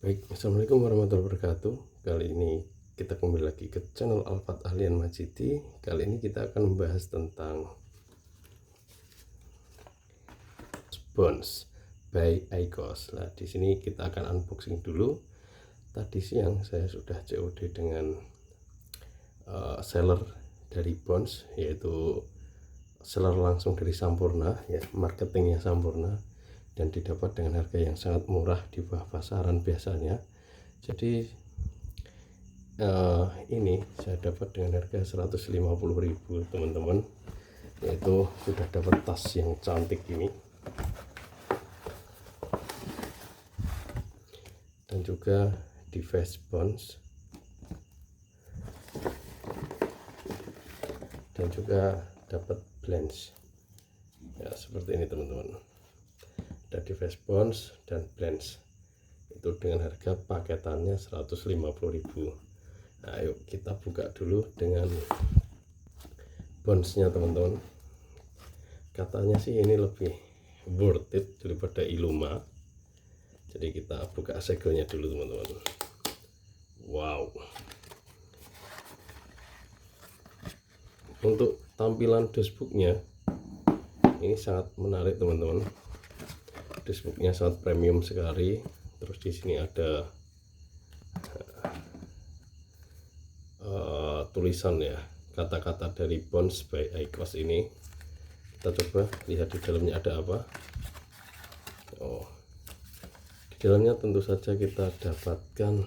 Baik, assalamualaikum warahmatullahi wabarakatuh. Kali ini kita kembali lagi ke channel Alfat Ahlian Majidi. Kali ini kita akan membahas tentang Bones by Aikos. Nah, di sini kita akan unboxing dulu. Tadi siang saya sudah COD dengan seller dari Bones, yaitu seller langsung dari Sampurna, ya, marketingnya Sampurna, dan didapat dengan harga yang sangat murah di bawah pasaran biasanya. Jadi ini saya dapat dengan harga 150.000 teman-teman, yaitu sudah dapat tas yang cantik ini dan juga device Bones dan juga dapat blends ya, seperti ini teman-teman. Ada device Bones dan blends itu dengan harga paketannya 150.000. Nah, ayo kita buka dulu dengan Bonesnya teman-teman. Katanya sih ini lebih worth it daripada Illuma. Jadi kita buka segelnya dulu teman-teman. Wow, untuk tampilan dashboardnya ini sangat menarik teman-teman. Dashboardnya sangat premium sekali. Terus di sini ada tulisan ya, kata-kata dari Bones by Aikos ini. Kita coba lihat di dalamnya ada apa. Oh, di dalamnya tentu saja kita dapatkan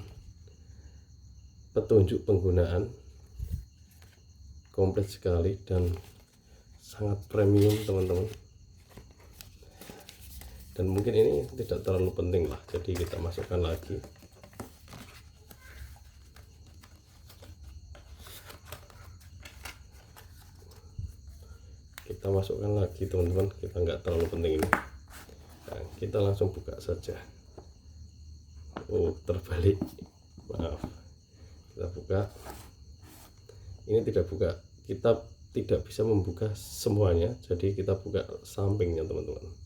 petunjuk penggunaan komplit sekali dan sangat premium teman-teman. Dan mungkin ini tidak terlalu penting lah, jadi kita masukkan lagi. Kita masukkan lagi teman-teman, kita nggak terlalu penting ini. Nah, kita langsung buka saja. Oh, terbalik, maaf. Kita buka. Ini tidak buka, kita tidak bisa membuka semuanya, jadi kita buka sampingnya teman-teman.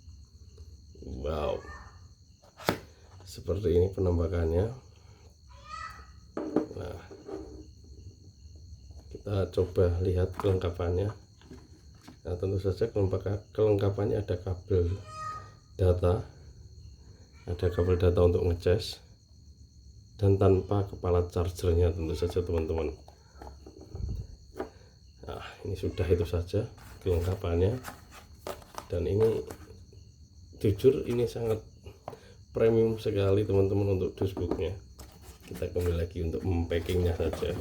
Wow, seperti ini penampakannya. Nah, kita coba lihat kelengkapannya. Nah, tentu saja kelengkapannya ada kabel data, untuk ngecas, dan tanpa kepala chargernya tentu saja teman-teman. Nah, ini sudah itu saja kelengkapannya, dan ini jujur ini sangat premium sekali teman-teman untuk dashboardnya. Kita kembali lagi untuk mempackingnya saja.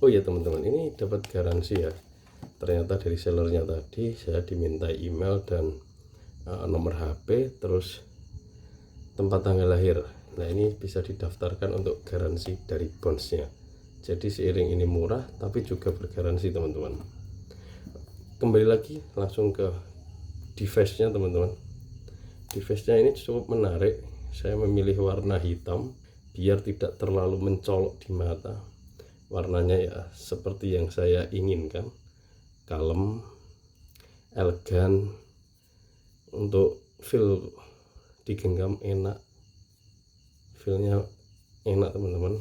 Oh ya teman-teman, ini dapat garansi ya. Ternyata dari sellernya tadi saya diminta email dan nomor HP, terus tempat tanggal lahir. Nah, ini bisa didaftarkan untuk garansi dari Bonesnya. Jadi seiring ini murah tapi juga bergaransi teman-teman. Kembali lagi langsung ke device-nya teman-teman. Device-nya ini cukup menarik. Saya memilih warna hitam biar tidak terlalu mencolok di mata. Warnanya ya seperti yang saya inginkan, kalem, elegan, untuk feel digenggam enak, feelnya enak teman-teman.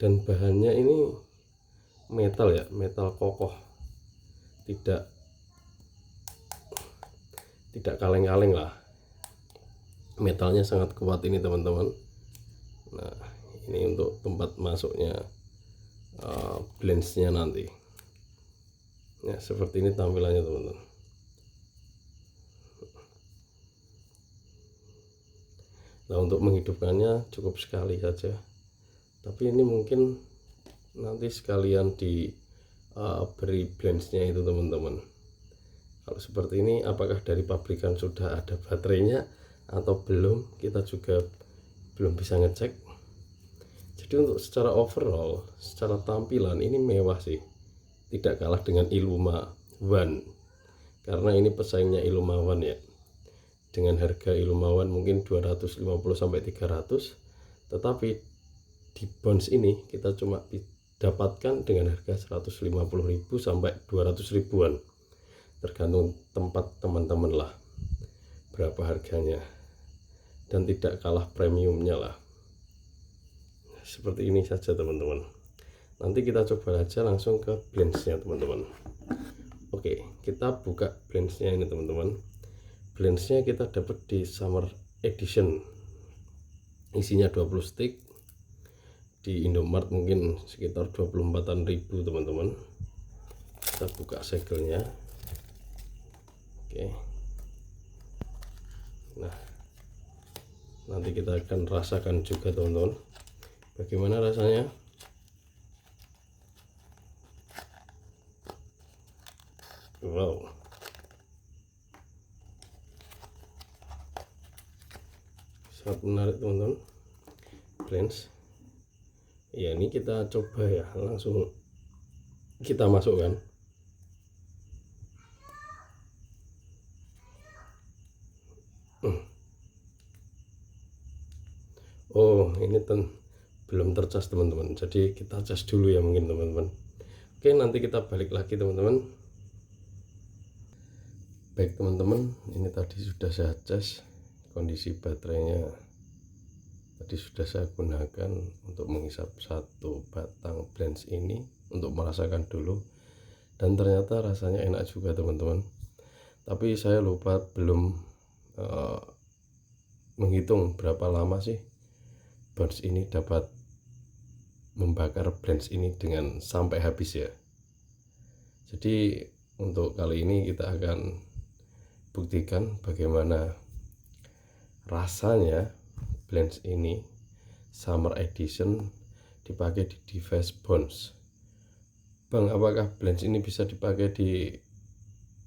Dan bahannya ini metal ya, metal kokoh, tidak kaleng-kaleng lah, metalnya sangat kuat ini teman-teman. Nah, ini untuk tempat masuknya blensnya nanti ya, seperti ini tampilannya teman-teman. Nah, untuk menghidupkannya cukup sekali saja, tapi ini mungkin nanti sekalian di beri blensnya itu teman-teman. Kalau seperti ini apakah dari pabrikan sudah ada baterainya atau belum, kita juga belum bisa ngecek. Jadi untuk secara overall, secara tampilan ini mewah sih, tidak kalah dengan Illuma One, karena ini pesaingnya Illuma One ya. Dengan harga Illuma One mungkin 250 sampai 300, tetapi di Bones ini kita cuma dapatkan dengan harga 150.000 sampai 200 ribuan, tergantung tempat teman-teman lah berapa harganya, dan tidak kalah premiumnya lah. Seperti ini saja teman-teman. Nanti kita coba aja langsung ke blends-nya teman-teman. Oke, kita buka blends-nya ini teman-teman. Blends-nya kita dapat di Summer Edition, isinya 20 stick. Di Indomart mungkin sekitar 24.000 teman-teman. Kita buka segelnya. Oke, nah nanti kita akan rasakan juga teman-teman bagaimana rasanya. Wow, sangat menarik teman-teman. Blends ya, ini kita coba ya, langsung kita masukkan. Oh, ini belum tercas teman-teman, jadi kita cas dulu ya mungkin teman-teman. Oke, nanti kita balik lagi teman-teman. Baik teman-teman, ini tadi sudah saya cas kondisi baterainya. Tadi sudah saya gunakan untuk menghisap satu batang blends ini untuk merasakan dulu, dan ternyata rasanya enak juga teman-teman. Tapi saya lupa belum menghitung berapa lama sih blends ini dapat membakar blends ini dengan sampai habis ya. Jadi untuk kali ini kita akan buktikan bagaimana rasanya blends ini Summer Edition dipakai di device Bounce. Bang, apakah blends ini bisa dipakai di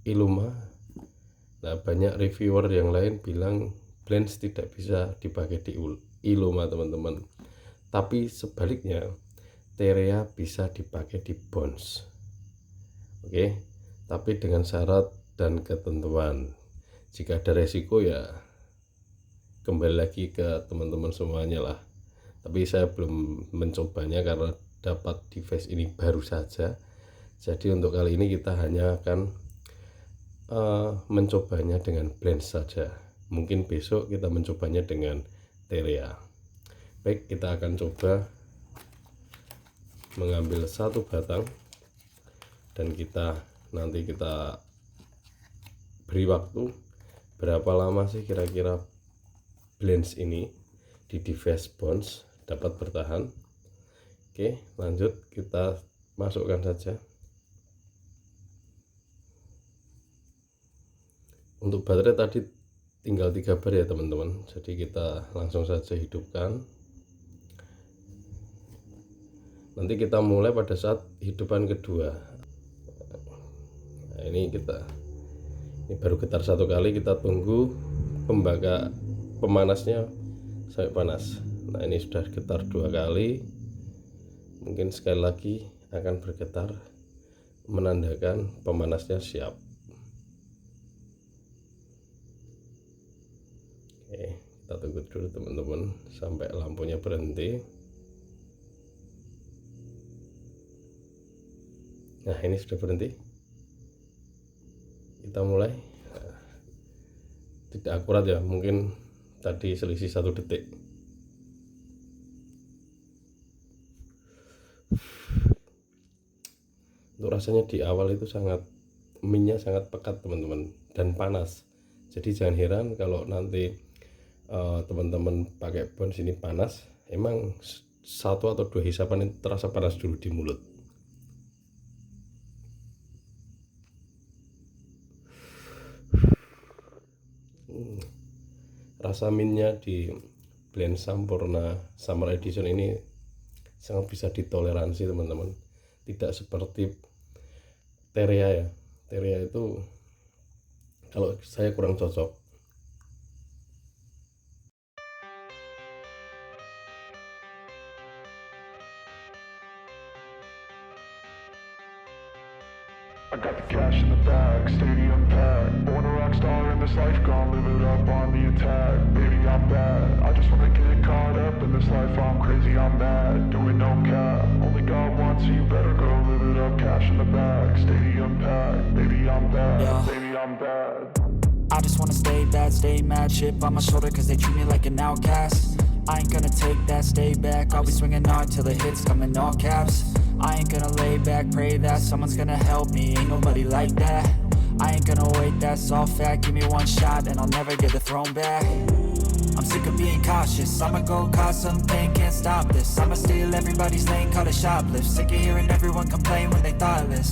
Illuma? Nah, banyak reviewer yang lain bilang blends tidak bisa dipakai di Illuma teman-teman, tapi sebaliknya Terea bisa dipakai di Bounce. Oke, tapi dengan syarat dan ketentuan. Jika ada resiko ya kembali lagi ke teman-teman semuanya lah. Tapi saya belum mencobanya karena dapat device ini baru saja. Jadi untuk kali ini kita hanya akan mencobanya dengan blends saja. Mungkin besok kita mencobanya dengan Terea. Baik, kita akan coba mengambil satu batang, dan nanti kita beri waktu berapa lama sih kira-kira blends ini di device Bounce dapat bertahan. Oke, lanjut kita masukkan saja. Untuk baterai tadi tinggal 3 bar ya teman-teman, jadi kita langsung saja hidupkan. Nanti kita mulai pada saat hidupan kedua. Nah, ini baru getar satu kali, kita tunggu pemanasnya sampai panas. Nah, ini sudah getar 2 kali, mungkin sekali lagi akan bergetar menandakan pemanasnya siap. Oke, kita tunggu dulu teman-teman sampai lampunya berhenti. Nah, ini sudah berhenti. Kita mulai. Nah, tidak akurat ya, mungkin tadi selisih 1 detik. Untuk rasanya di awal itu minyak sangat pekat teman-teman, dan panas. Jadi jangan heran kalau nanti teman-teman pakai Bounce ini panas. Emang 1 atau 2 hisapan itu terasa panas dulu di mulut. Rasa mintnya di blend Sampurna Summer Edition ini sangat bisa ditoleransi teman-teman. Tidak seperti Terea ya. Terea itu kalau saya kurang cocok. I got the cash in the bag, stadium packed. Born a rock star in this life, gonna live it up on the attack. Baby, I'm bad, I just wanna get caught up in this life. I'm crazy, I'm mad, doing no cap. Only God wants bag, stadium packed. Baby, I'm bad, Yeah. baby, I'm bad. I just wanna stay bad, stay mad. Chip on my shoulder cause they treat me like an outcast. I ain't gonna take that, stay back. I'll be swinging hard till the hits come in all caps. I ain't gonna lay back, pray that someone's gonna help me. Ain't nobody like that. I ain't gonna wait, that's all fact. Give me one shot and I'll never get the throne back. I'm sick of being cautious. I'ma go cause some pain, can't stop this. I'ma steal everybody's lane, call it shoplift. Sick of hearing everyone complain when they thoughtless.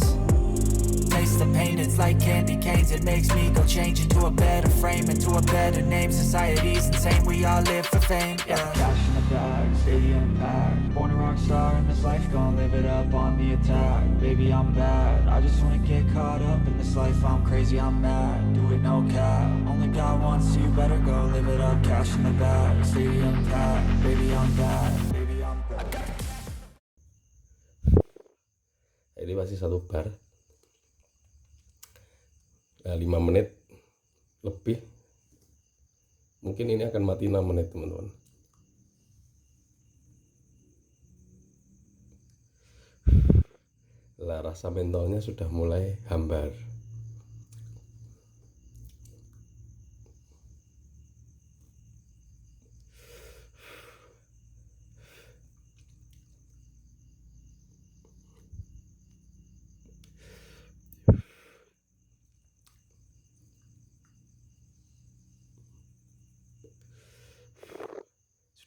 Taste the pain, it's like candy canes. It makes me go change into a better frame, into a better name. Society's insane, we all live for fame. Yeah. Cash in the bag, stadium packed. Born a rock star in this life, gon' live it up on the attack. Baby, I'm bad, I just wanna get caught up in this life. I'm crazy, I'm mad, do it no cap. Only God wants you, better go live it up. Cash in the bag, stadium packed. Baby, I'm bad, baby, I'm bad. Ini masih satu bar. Nah, 5 menit lebih. Mungkin ini akan mati 6 menit teman-teman. Lah, rasa mentolnya sudah mulai hambar.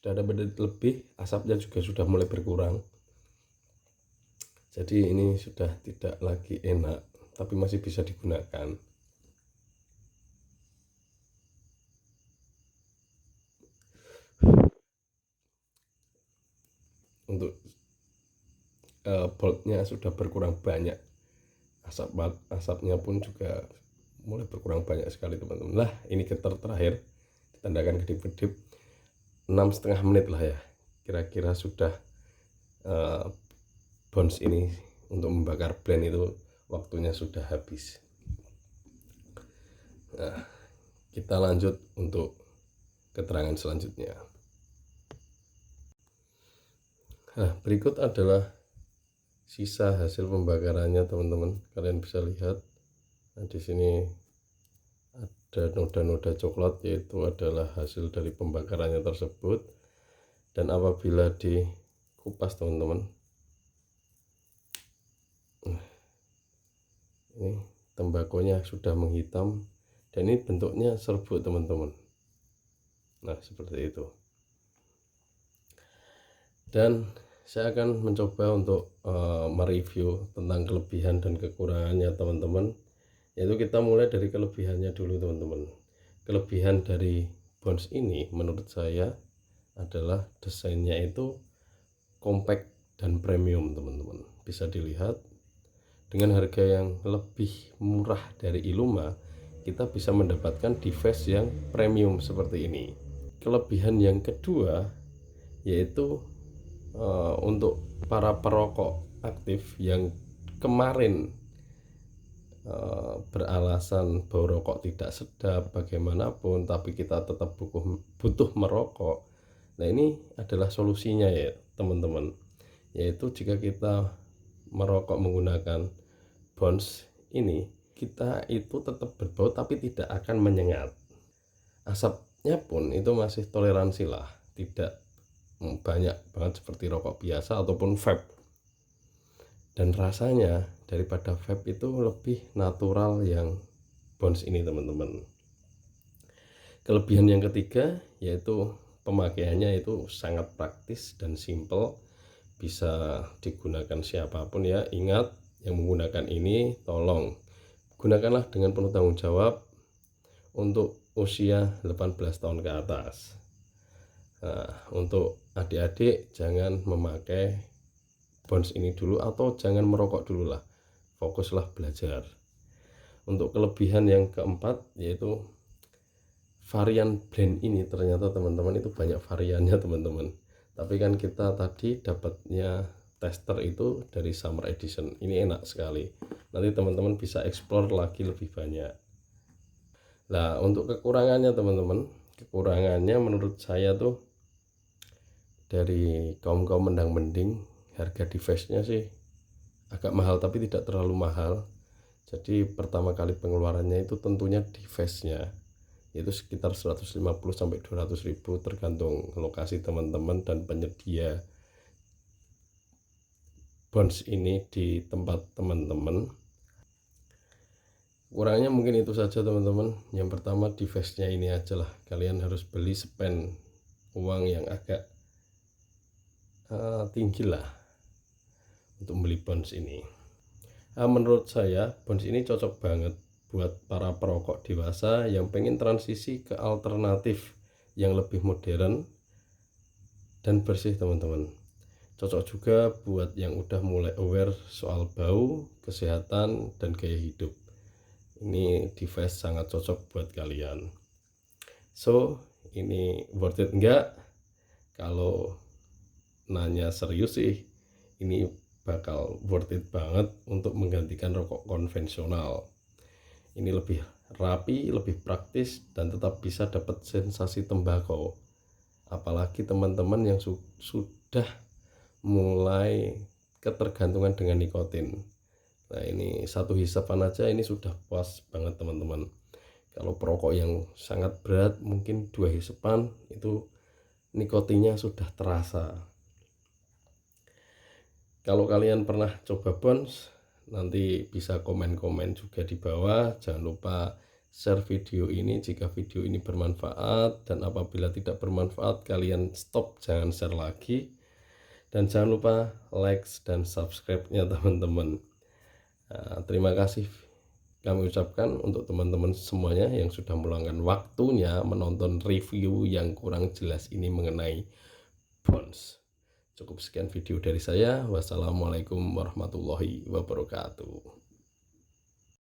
Sudah ada menit lebih, asapnya juga sudah mulai berkurang. Jadi ini sudah tidak lagi enak, tapi masih bisa digunakan. Untuk boltnya sudah berkurang banyak, asapnya pun juga mulai berkurang banyak sekali teman-teman. Lah, ini getar terakhir ditandakan kedip-kedip. 6,5 menit lah ya, kira-kira sudah bounce ini untuk membakar blend itu waktunya sudah habis. Nah, kita lanjut untuk keterangan selanjutnya. Nah, berikut adalah sisa hasil pembakarannya teman-teman. Kalian bisa lihat. Nah, di sini ada noda-noda coklat, yaitu adalah hasil dari pembakarannya tersebut. Dan apabila dikupas teman-teman, ini tembakonya sudah menghitam dan ini bentuknya serbuk teman-teman. Nah, seperti itu. Dan saya akan mencoba untuk mereview tentang kelebihan dan kekurangannya teman-teman. Yaitu kita mulai dari kelebihannya dulu teman-teman. Kelebihan dari bounce ini menurut saya adalah desainnya itu compact dan premium teman-teman. Bisa dilihat dengan harga yang lebih murah dari Illuma, kita bisa mendapatkan device yang premium seperti ini. Kelebihan yang kedua yaitu untuk para perokok aktif yang kemarin beralasan bahwa rokok tidak sedap bagaimanapun, tapi kita tetap butuh merokok. Nah, ini adalah solusinya ya teman-teman, yaitu jika kita merokok menggunakan bounce ini, kita itu tetap berbau tapi tidak akan menyengat. Asapnya pun itu masih toleransi lah, tidak banyak banget seperti rokok biasa ataupun vape. Dan rasanya daripada vape itu lebih natural yang bounce ini teman-teman. Kelebihan yang ketiga yaitu pemakaiannya itu sangat praktis dan simple, bisa digunakan siapapun ya. Ingat, yang menggunakan ini tolong gunakanlah dengan penuh tanggung jawab untuk usia 18 tahun ke atas. Nah, untuk adik-adik jangan memakai bounce ini dulu atau jangan merokok dulu lah, fokuslah belajar. Untuk kelebihan yang keempat yaitu varian blend ini, ternyata teman-teman itu banyak variannya teman-teman. Tapi kan kita tadi dapatnya tester itu dari summer edition, ini enak sekali. Nanti teman-teman bisa explore lagi lebih banyak. Nah, untuk kekurangannya teman-teman, kekurangannya menurut saya tuh dari kaum mendang mending, harga device-nya sih agak mahal tapi tidak terlalu mahal. Jadi pertama kali pengeluarannya itu tentunya device-nya, yaitu sekitar 150 sampai 200 ribu tergantung lokasi teman-teman dan penyedia bonds ini di tempat teman-teman. Kurangnya mungkin itu saja teman-teman. Yang pertama device-nya ini aja lah, kalian harus beli spend uang yang agak tinggi lah untuk beli bonds ini. Menurut saya bonds ini cocok banget buat para perokok dewasa yang pengen transisi ke alternatif yang lebih modern dan bersih teman-teman. Cocok juga buat yang udah mulai aware soal bau, kesehatan, dan gaya hidup. Ini device sangat cocok buat kalian. So, ini worth it enggak? Kalau nanya serius sih, ini bakal worth it banget untuk menggantikan rokok konvensional. Ini lebih rapi, lebih praktis, dan tetap bisa dapat sensasi tembakau. Apalagi teman-teman yang sudah mulai ketergantungan dengan nikotin. Nah, ini satu hisapan aja ini sudah puas banget teman-teman. Kalau perokok yang sangat berat mungkin 2 hisapan itu nikotinnya sudah terasa. Kalau kalian pernah coba bonds, nanti bisa komen-komen juga di bawah. Jangan lupa share video ini jika video ini bermanfaat, dan apabila tidak bermanfaat kalian stop, jangan share lagi. Dan jangan lupa like dan subscribe-nya teman-teman. Terima kasih kami ucapkan untuk teman-teman semuanya yang sudah meluangkan waktunya menonton review yang kurang jelas ini mengenai bonds. Cukup sekian video dari saya. Wassalamualaikum warahmatullahi wabarakatuh.